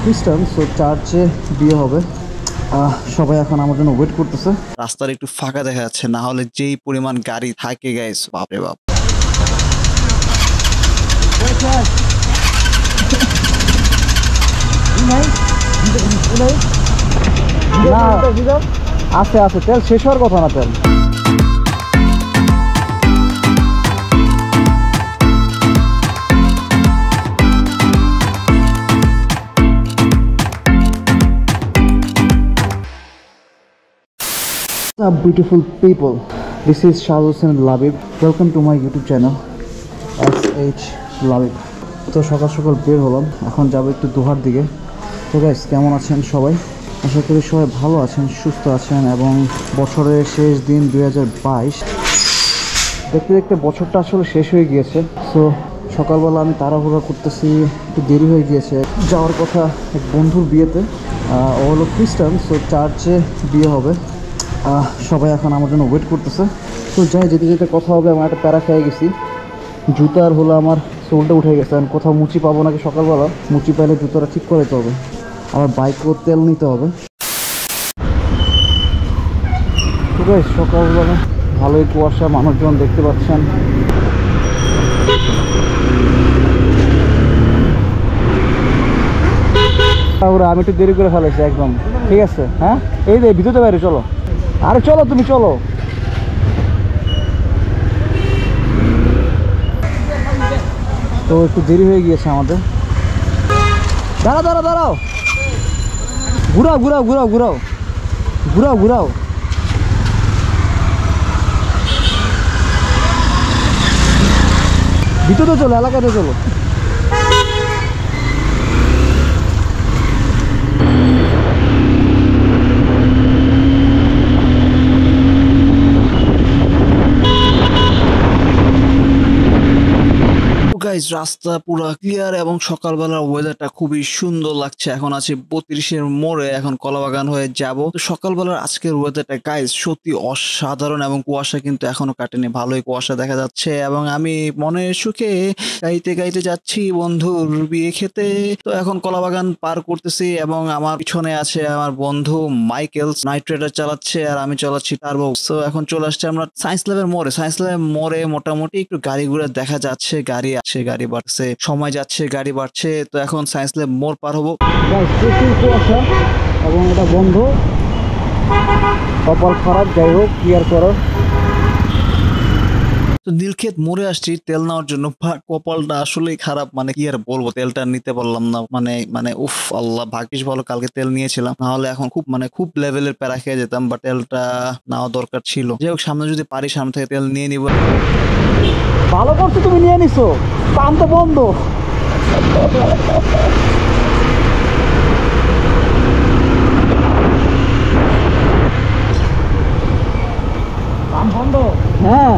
খ্রিস্টান, সো চার্চে বিয়ে হবে। সবাই এখন আমার জন্য ওয়েট করতেছে। রাস্তার একটু ফাঁকা দেখা যাচ্ছে, না হলে যেই পরিমাণ গাড়ি থাকে গাইস, বাপরে বাপ। আছে আছে, তেল শেষ হওয়ার কথা না তেল। Beautiful people, this is Shah Hussain Labib. Welcome to my YouTube channel SH Labib. তো সকাল সকাল বের হলাম, এখন যাবো একটু দোহার দিকে। তো গাইস, কেমন আছেন সবাই? আশা করি সবাই ভালো আছেন, সুস্থ আছেন এবং বছরের শেষ দিন 2022। দেখতে দেখতে বছরটা আসলে শেষ হয়ে গিয়েছে। সো সকালবেলা আমি তাড়াহুড়া করতেছি, একটু দেরি হয়ে গিয়েছে যাওয়ার কথা এক বন্ধুর বিয়েতে। ও হলো খ্রিস্টান, সো চার্চে বিয়ে হবে। সবাই এখন আমার জন্য ওয়েট করতেছে। তো যাই, যেতে যেতে কথা হবে। আমার একটা প্যারা খেয়ে গেছি, জুতার হলো আমার সোলটা উঠে গেছে। আমি কোথাও মুচি পাবো নাকি সকালবেলা, মুচি পাইলে জুতাটা ঠিক করে দিতে হবে। আবার বাইকেও তেল নিতে হবে। ঠিক আছে, সকালবেলা ভালোই কুয়াশা, মানুষজন দেখতে পাচ্ছেন। আমি একটু দেরি করে ফেলেছি একদম। ঠিক আছে, হ্যাঁ এই যে ভিতরে বাইরে চলো। আরে চলো, তুমি চলো। তো একটু দেরি হয়ে গিয়েছে আমাদের। দাঁড়াও দাঁড়াও দাঁড়াও, ঘুরাও ঘুরাও ঘুরাও ঘুরাও ঘুরাও ঘুরাও। ভিতরে চলো, এলাকাতে চলো। গাইস, রাস্তা পুরো ক্লিয়ার এবং সকালবেলার ওয়েদারটা খুবই সুন্দর লাগছে। এখন আছি 32-এর মোড়ে, এখন কলাবাগান হয়ে যাব। তো সকালবেলার আজকের ওয়েদারটা গাইস সত্যি অসাধারণ এবং কুয়াশা কিন্তু এখনো কাটেনি, ভালোই কুয়াশা দেখা যাচ্ছে। এবং আমি মনের সুখে গাইতে গাইতে যাচ্ছি বন্ধুর বিয়ে খেতে। তো এখন কলাবাগান পার করতেছি এবং আমার পিছনে আছে আমার বন্ধু মাইকেল, নাইট রাইডার চালাচ্ছে আর আমি চালাচ্ছি টার্বো। তো এখন চলে আসছে আমরা সায়েন্স ল্যাবের মোড়ে। সায়েন্স ল্যাবের মোড়ে মোটামুটি একটু গাড়ি ঘুরে দেখা যাচ্ছে, গাড়ি আছে, গাড়ি বাড়ছে, সময় যাচ্ছে, গাড়ি বাড়ছে। তো এখন সায়েন্স ল্যাব মোড় পার হবো। প্রচুর কুয়াশা এবং এটা বন্ধ, কপাল খারাপ। যাই হোক, ক্লিয়ার করো। তো নীলক্ষেত মোড়ে আসছি তেল নেওয়ার জন্য, কপালটা আসলেই খারাপ। মানে কি আর বলবো, তেলটা নিতে পারলাম না। মানে উফ আল্লাহ, ভাগ্যিস ভালো কালকে তেল নিয়েছিলাম, না হলে এখন খুব লেভেলের প্যারা খেয়ে যেতাম। বাট তেলটা নেওয়া দরকার ছিল। যাই হোক, সামনে যদি পারি সামনে থেকে তেল নিয়ে নিব। ভালো করছো, তুমি নিয়ে নিছো, পাম্প তো বন্ধ। পাম্প বন্ধ, হ্যাঁ।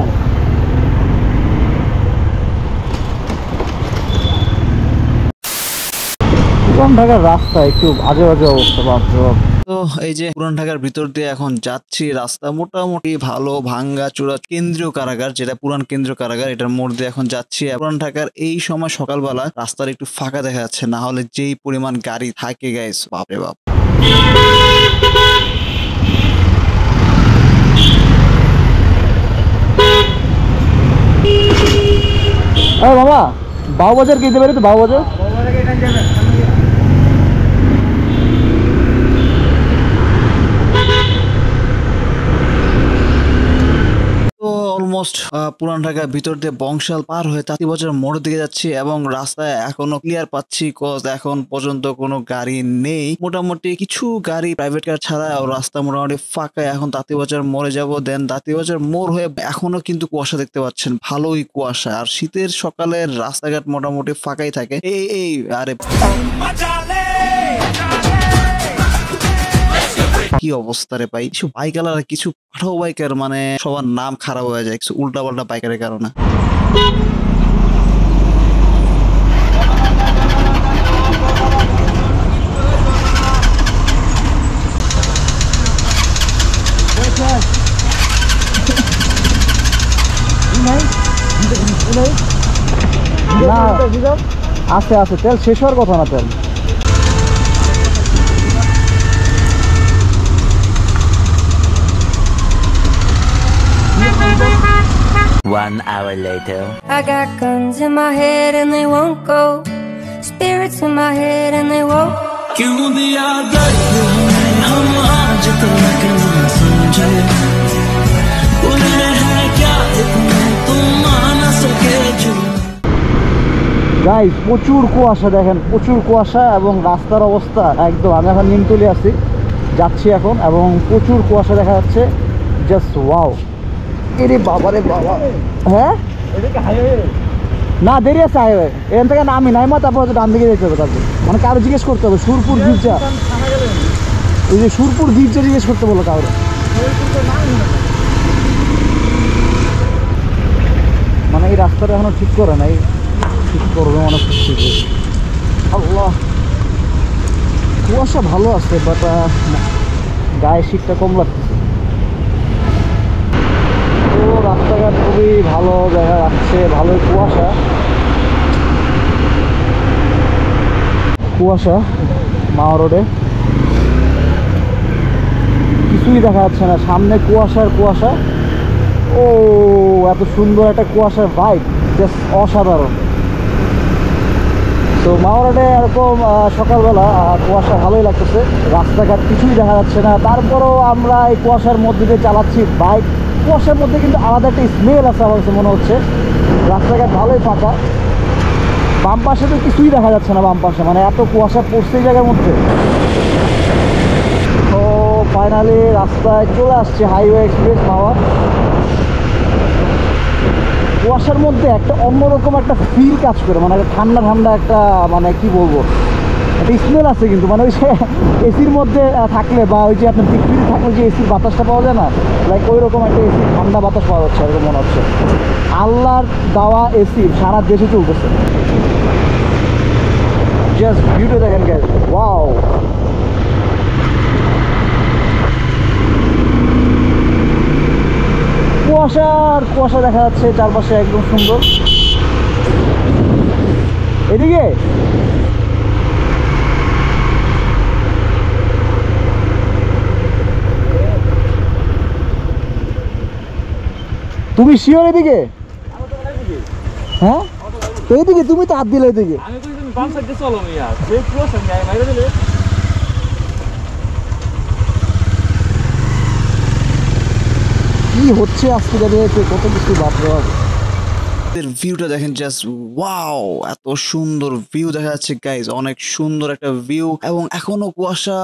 পুরান ঢাকার রাস্তা একটু আজে বাজে অবস্থা, বাপরে বাপ। তো এই যে পুরান ঢাকার ভিতর দিয়ে এখন যাচ্ছি। রাস্তা মোটামুটি ভালো, ভাঙ্গা চূড়া কেন্দ্রীয় কারাগার, যেটা পুরান কেন্দ্রীয় কারাগার, এটার মোড় দিয়ে এখন যাচ্ছি। পুরান ঢাকার এই সময় সকালবেলা রাস্তার একটু ফাঁকা দেখা যাচ্ছে, না হলে যেই পরিমাণ গাড়ি থাকে গাইস, বাপরে বাপ। বাবা, বাউবাজার কি দিতে পারি? তো বাউবাজার অলমোস্ট পুরান ঢাকার ভিতর দিয়ে বংশাল পার হয়ে তাঁতীবাজার মোড়ের দিকে যাচ্ছি এবং রাস্তায় এখনো ক্লিয়ার পাচ্ছি, কজ এখন পর্যন্ত কোনো গাড়ি নেই। মোটামুটি কিছু গাড়ি প্রাইভেট কার ছাড়া রাস্তা মোটামুটি ফাঁকা। এখন তাঁতীবাজার মোড়ে যাব, দেন তাঁতীবাজার মোড় হয়ে এখনো কিন্তু কুয়াশা দেখতে পাচ্ছেন, ভালোই কুয়াশা। আর শীতের সকালের রাস্তাঘাট মোটামুটি ফাঁকাই থাকে। এই আরে কি অবস্থা রে ভাই, কিছু বাইকার কিছু পাঠাও বাইকার, মানে সবার নাম খারাপ হয়ে যায় কিছু উল্টা পাল্টা বাইকারের কারণে। আছে আছে, তেল শেষ হওয়ার কথা না তেল। 1 hour later. I got guns in my head and they won't go. Spirits in my head and they won't. क्यों दिया दर्द हमें हम आज तक न समझे उन्हें है क्या इतने तुम मान सके जो গাইস প্রচুর কুয়াশা, দেখেন প্রচুর কুয়াশা এবং রাস্তার অবস্থা একদম। আমি এখন নিমতলি আছি, যাচ্ছি এখন, এবং প্রচুর কুয়াশা দেখা যাচ্ছে। Just wow. এরে বাবা রে বাবা। হ্যাঁ না, দেরি আছে হাইওয়ে। এখান থেকে নামি নাইমা তারপর হচ্ছে ডান দিকে যেতে হবে। তারপর মানে কারো জিজ্ঞেস করতে হবে সুরপুর গির্জা, ওই যে সুরপুর গির্জা জিজ্ঞেস করতে বলো কারো। মানে এই রাস্তাটা এখনো ঠিক করে নাই, ঠিক করবে মনে করছি। আল্লাহ, কুয়াশা ভালো আছে বাট গায়ে শীতটা কম লাগতেছে। তো রাস্তাঘাট খুবই ভালো দেখা যাচ্ছে, ভালোই কুয়াশা কুয়াশা। মাওয়া রোডে কিছুই দেখা যাচ্ছে না, সামনে কুয়াশার কুয়াশা। ও এত সুন্দর একটা কুয়াশার ভাইব, জাস্ট অসাধারণ। তো মাওয়া রোডে এরকম সকালবেলা কুয়াশা ভালোই লাগতেছে, রাস্তাঘাট কিছুই দেখা যাচ্ছে না। তারপরেও আমরা এই কুয়াশার মধ্যে দিয়ে চালাচ্ছি বাইক। কুয়াশার মধ্যে কিন্তু আলাদা একটা স্মেল আছে আমার কাছে মনে হচ্ছে। রাস্তাঘাট ভালোই ফাঁকা, বাম পাশে তো কিছুই দেখা যাচ্ছে না, বাম পাশে মানে এত কুয়াশা পড়ছে এই জায়গার মধ্যে। তো ফাইনালি রাস্তায় চলে আসছে, হাইওয়ে এক্সপ্রেস মাওয়া। কুয়াশার মধ্যে একটা অন্যরকম একটা ফিল কাজ করে, মানে ঠান্ডা ঠান্ডা একটা, মানে কি বলবো, একটা স্মেল আছে কিন্তু। মানে ওই যে এসির মধ্যে থাকলে বা ওই যে আপনার পৃথিবীতে থাকলে যে এসির বাতাসটা পাওয়া যায় না, লাইক ওই রকম একটা এসির ঠান্ডা বাতাস পাওয়া যাচ্ছে এরকম মনে হচ্ছে। আল্লাহর দেওয়া এসি সারা দেশে চলতেছে। জাস্ট ভিউটা দেখেন গাইস, ওয়াও। কুয়াশা আর কুয়াশা দেখা যাচ্ছে চারপাশে, একদম সুন্দর। এদিকে তুমি শিওর এদিকে? হ্যাঁ তো এইদিকে, তুমি তো হাত দিলে এদিকে। আমি কই তুমি বাম সাইডে চলো মিয়া, যে কুয়াশা নিয়ে মাইরা দিলে। কি হচ্ছে আজকে জানি কত কিছু, বাপরে বাপ। ভিউটা দেখেন, জাস্ট ওয়াও, এত সুন্দর ভিউ দেখা যাচ্ছে গাইজ, অনেক সুন্দর একটা ভিউ। এবং এখনো কুয়াশা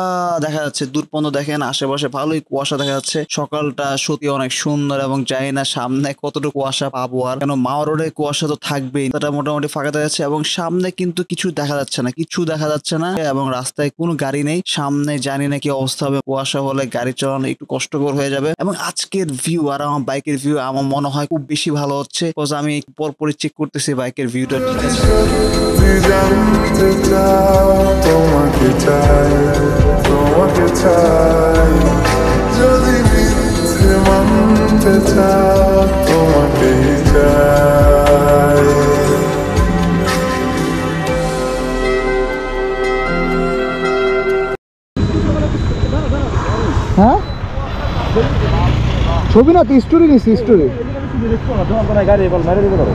দেখা যাচ্ছে দূর পর্যন্ত, দেখেন আশেপাশে ভালোই কুয়াশা দেখা যাচ্ছে। সকালটা সত্যি অনেক সুন্দর, এবং জানি না সামনে কতটুকু কুয়াশা পাবো আর, কেন মাওয়া রোডে কুয়াশা তো থাকবেই। এটা মোটামুটি ফাঁকা দেখা যাচ্ছে, এবং সামনে কিন্তু কিছু দেখা যাচ্ছে না, কিছু দেখা যাচ্ছে না, এবং রাস্তায় কোনো গাড়ি নেই। সামনে জানি না কি অবস্থা হবে, কুয়াশা হলে গাড়ি চালানো একটু কষ্টকর হয়ে যাবে। এবং আজকের ভিউ আর আমার বাইকের ভিউ আমার মনে হয় খুব বেশি ভালো হচ্ছে, বিকজ আমি পরপরই চেক করতেছি বাইকের ভিউটা ঠিক আছে। জানতে চাও তোমাকে চাই, তোমাকে চাই, যদি মিথ্যে মানতে চাও তোমাকে চাই। হ্যাঁ ছবি না তো, স্টোরি নিছি, স্টোরি গাড়ি বল মাইরা দিতে পারো।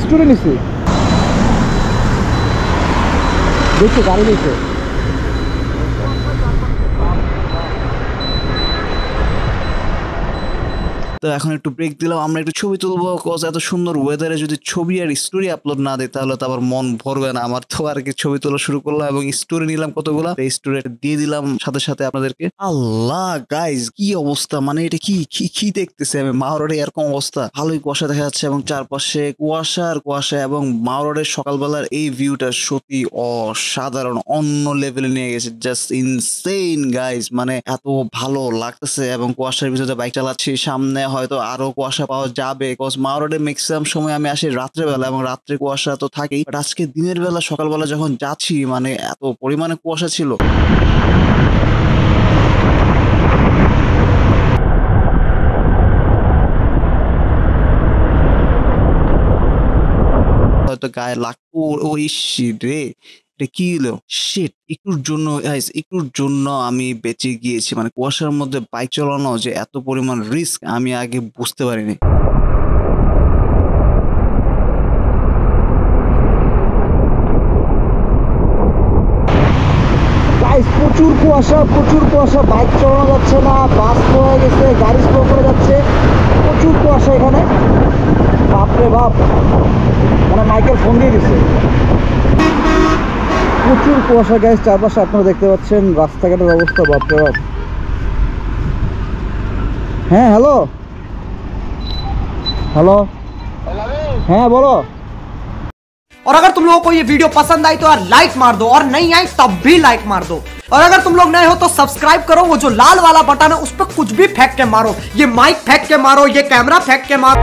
স্টোরি নিছি, দেখছো গাড়ি দেখছো। তো এখন একটু ব্রেক দিলাম, আমরা একটু ছবি তুলবো, কজ এত সুন্দর ওয়েদারে যদি ছবি আর স্টোরি আপলোড না দিই তাহলে তো আবার মন ভরবে না আমার। তো আর কি ছবি তোলা শুরু করলাম এবং স্টোরি নিলাম কতগুলা, স্টোরি দিয়ে দিলাম সাথে সাথে আপনাদেরকে। আল্লাহ গাইজ, কি অবস্থা, মানে এটা কি কি কি দেখতেছি আমি। মাওয়া রোডে এরকম অবস্থা, ভালোই কুয়াশা দেখা যাচ্ছে এবং চারপাশে কুয়াশা আর কুয়াশা, এবং মাওয়া রোডের সকালবেলার এই ভিউটা সত্যি অসাধারণ, অন্য লেভেলে নিয়ে গেছে, জাস্ট ইনসেইন গাইজ। মানে এত ভালো লাগতেছে, এবং কুয়াশার ভিতরে বাইক চালাচ্ছি, সামনে হয়তো আরো কুয়াশা পাওয়া যাবে, বিকজ মাওয়া রোডে ম্যাক্সিমাম সময় আমি আসি রাত্রেবেলা, এবং রাত্রে কুয়াশা তো থাকেই, বাট আজকে দিনের বেলা সকালবেলা যখন যাচ্ছি মানে এত পরিমাণে কুয়াশা ছিল। হয়তো গায়ে লাগতো, ওই রে এটা কি হলো, শিট। একটুর জন্য গাইস, একটুর জন্য আমি বেঁচে গিয়েছি। মানে কুয়াশার মধ্যে বাইক চালানো যে এত পরিমাণ রিস্ক আমি আগে বুঝতে পারিনি। কুয়াশা, বাইক চালানো যাচ্ছে না, বাস স্লো হয়ে গেছে, গাড়ি স্লো করে যাচ্ছে, প্রচুর কুয়াশা এখানে। বাপরে বাপ, মানে মাইকেল ফোন দিয়ে দিচ্ছে। প্রচুর কুয়াশা গাইস চারপাশে, আপনারা দেখতে পাচ্ছেন রাস্তাঘাটের অবস্থা, বাপরে বাপ। হ্যাঁ হ্যালো হ্যালো, হ্যাঁ বলো। और अगर तुम लोगों को ये वीडियो पसंद आई तो यार लाइक मार दो, और नहीं आई तब भी लाइक मार दो। और अगर तुम लोग नए हो तो सब्सक्राइब करो, वो जो लाल वाला बटन है उस पर कुछ भी फेंक के मारो, ये माइक फेंक के मारो, ये कैमरा फेंक के मारो।